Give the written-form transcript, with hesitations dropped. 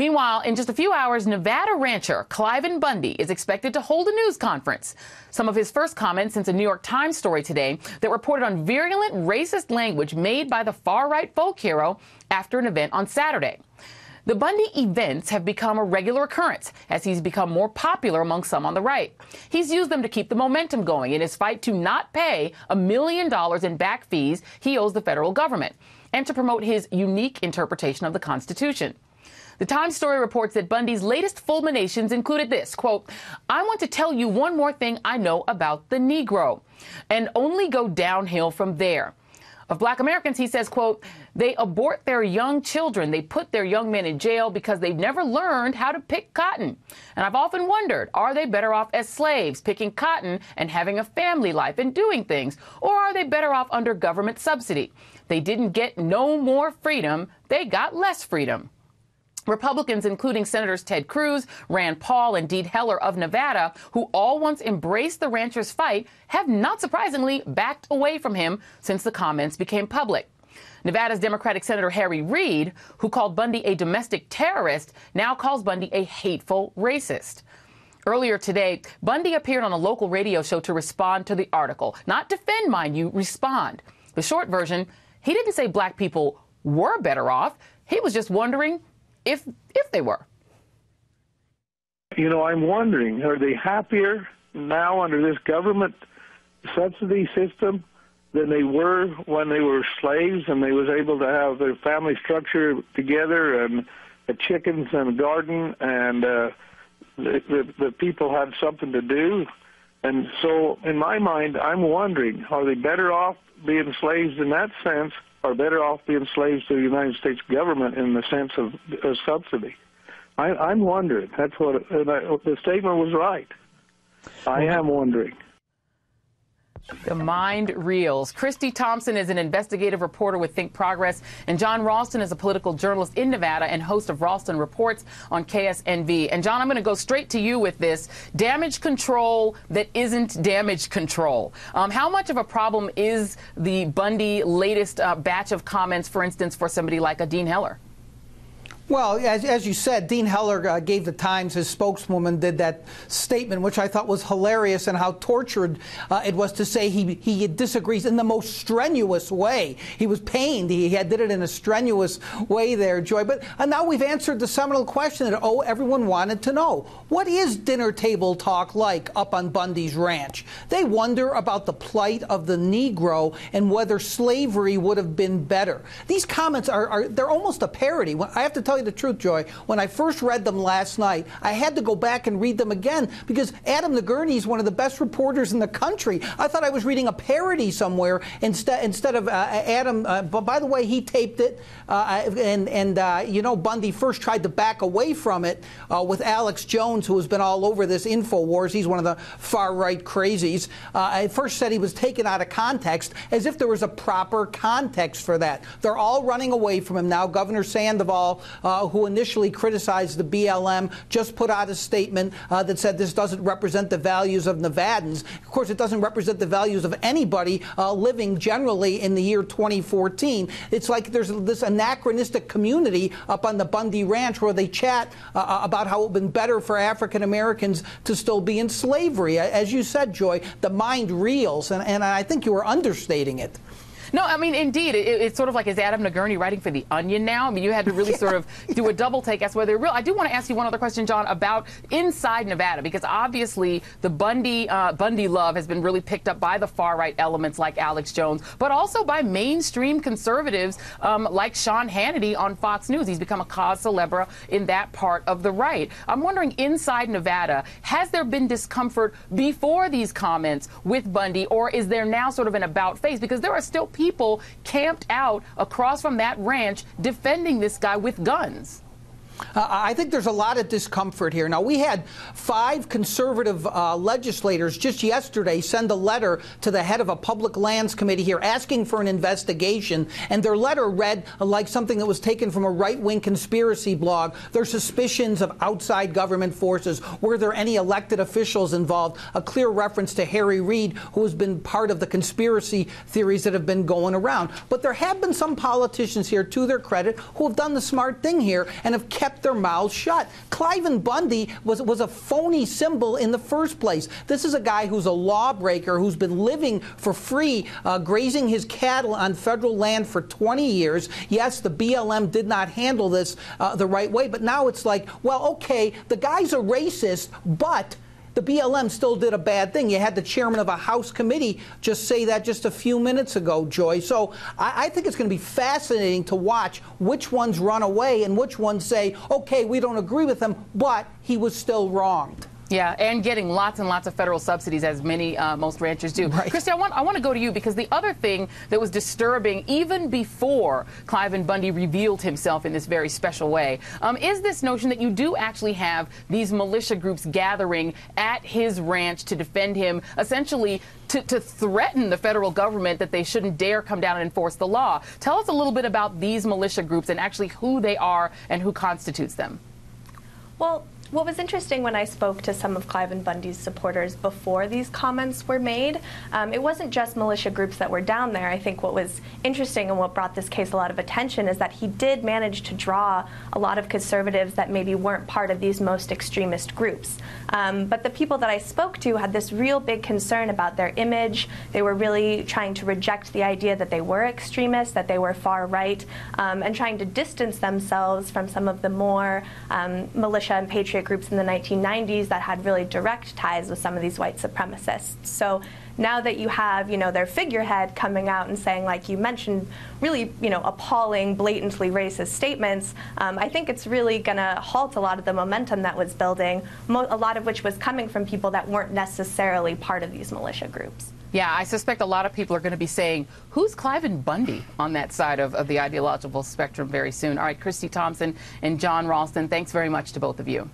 Meanwhile, in just a few hours, Nevada rancher Cliven Bundy is expected to hold a news conference. Some of his first comments since a New York Times story today that reported on virulent racist language made by the far-right folk hero after an event on Saturday. The Bundy events have become a regular occurrence as he's become more popular among some on the right. He's used them to keep the momentum going in his fight to not pay $1 million in back fees he owes the federal government and to promote his unique interpretation of the Constitution. The Times story reports that Bundy's latest fulminations included this, quote, "I want to tell you one more thing I know about the Negro, and only go downhill from there." Of Black Americans, he says, quote, "They abort their young children. They put their young men in jail because they've never learned how to pick cotton. And I've often wondered, are they better off as slaves, picking cotton and having a family life and doing things? Or are they better off under government subsidy? They didn't get no more freedom. They got less freedom." Republicans, including Senators Ted Cruz, Rand Paul, and Dean Heller of Nevada, who all once embraced the rancher's fight, have not surprisingly backed away from him since the comments became public. Nevada's Democratic Senator Harry Reid, who called Bundy a domestic terrorist, now calls Bundy a hateful racist. Earlier today, Bundy appeared on a local radio show to respond to the article. Not defend, mind you, respond. The short version, he didn't say black people were better off. He was just wondering if they were. You know, I'm wondering, are they happier now under this government subsidy system than they were when they were slaves and they was able to have their family structure together and chickens and a garden and the people had something to do? And so in my mind, I'm wondering, are they better off being slaves in that sense, or better off being slaves to the United States government in the sense of subsidy? I'm wondering. That's what the statement was right. I am wondering. The mind reels. Christy Thompson is an investigative reporter with Think Progress, and John Ralston is a political journalist in Nevada and host of Ralston Reports on KSNV. And John, I'm going to go straight to you with this. Damage control that isn't damage control. How much of a problem is the Bundy latest batch of comments, for instance, for somebody like a Dean Heller? Well, as you said, Dean Heller gave the Times, his spokeswoman did that statement, which I thought was hilarious, and how tortured it was to say he disagrees in the most strenuous way. He was pained. He did it in a strenuous way there, Joy. But now we've answered the seminal question that, everyone wanted to know. What is dinner table talk like up on Bundy's ranch? They wonder about the plight of the Negro and whether slavery would have been better. These comments they're almost a parody. I have to tell you the truth, Joy. When I first read them last night, I had to go back and read them again because Adam Nagurney is one of the best reporters in the country. I thought I was reading a parody somewhere instead of Adam. But by the way, he taped it, you know, Bundy first tried to back away from it with Alex Jones, who has been all over this InfoWars. He's one of the far-right crazies. At first said he was taken out of context, as if there was a proper context for that. They're all running away from him now. Governor Sandoval, who initially criticized the BLM, just put out a statement that said this doesn't represent the values of Nevadans. Of course, it doesn't represent the values of anybody living generally in the year 2014. It's like there's this anachronistic community up on the Bundy Ranch where they chat about how it would have been better for African Americans to still be in slavery. As you said, Joy, the mind reels, and I think you were understating it. No, I mean, indeed, it's sort of like, is Adam Nagurney writing for The Onion now? I mean, you had to really sort of do a double take as to whether they're real. I do want to ask you one other question, John, about inside Nevada, because obviously the Bundy love has been really picked up by the far-right elements like Alex Jones, but also by mainstream conservatives like Sean Hannity on Fox News. He's become a cause célèbre in that part of the right. I'm wondering, inside Nevada, has there been discomfort before these comments with Bundy, or is there now sort of an about face? Because there are still people camped out across from that ranch defending this guy with guns. I think there's a lot of discomfort here. Now, we had 5 conservative legislators just yesterday send a letter to the head of a public lands committee here asking for an investigation, and their letter read like something that was taken from a right-wing conspiracy blog. Their suspicions of outside government forces. Were there any elected officials involved? A clear reference to Harry Reid, who has been part of the conspiracy theories that have been going around. But there have been some politicians here, to their credit, who have done the smart thing here and have kept kept their mouths shut. Cliven Bundy was a phony symbol in the first place. This is a guy who's a lawbreaker, who's been living for free, grazing his cattle on federal land for 20 years. Yes, the BLM did not handle this the right way, but now it's like, well, okay, the guy's a racist, but the BLM still did a bad thing. You had the chairman of a House committee just say that just a few minutes ago, Joy. So I think it's going to be fascinating to watch which ones run away and which ones say, okay, we don't agree with him, but he was still wronged. Yeah, and getting lots and lots of federal subsidies, as most ranchers do. Right. Christy, I want to go to you, because the other thing that was disturbing, even before Cliven Bundy revealed himself in this very special way, is this notion that you do actually have these militia groups gathering at his ranch to defend him, essentially to threaten the federal government that they shouldn't dare come down and enforce the law. Tell us a little bit about these militia groups and actually who they are and who constitutes them. Well, what was interesting when I spoke to some of Cliven Bundy's supporters before these comments were made, it wasn't just militia groups that were down there. I think what was interesting and what brought this case a lot of attention is that he did manage to draw a lot of conservatives that maybe weren't part of these most extremist groups. But the people that I spoke to had this real big concern about their image. They were really trying to reject the idea that they were extremists, that they were far right, and trying to distance themselves from some of the more militia and patriot groups in the 1990s that had really direct ties with some of these white supremacists. So now that you have, their figurehead coming out and saying, like you mentioned, really, appalling, blatantly racist statements, I think it's really going to halt a lot of the momentum that was building, a lot of which was coming from people that weren't necessarily part of these militia groups. Yeah, I suspect a lot of people are going to be saying, who's Cliven Bundy on that side of the ideological spectrum very soon. All right, Christy Thompson and John Ralston, thanks very much to both of you.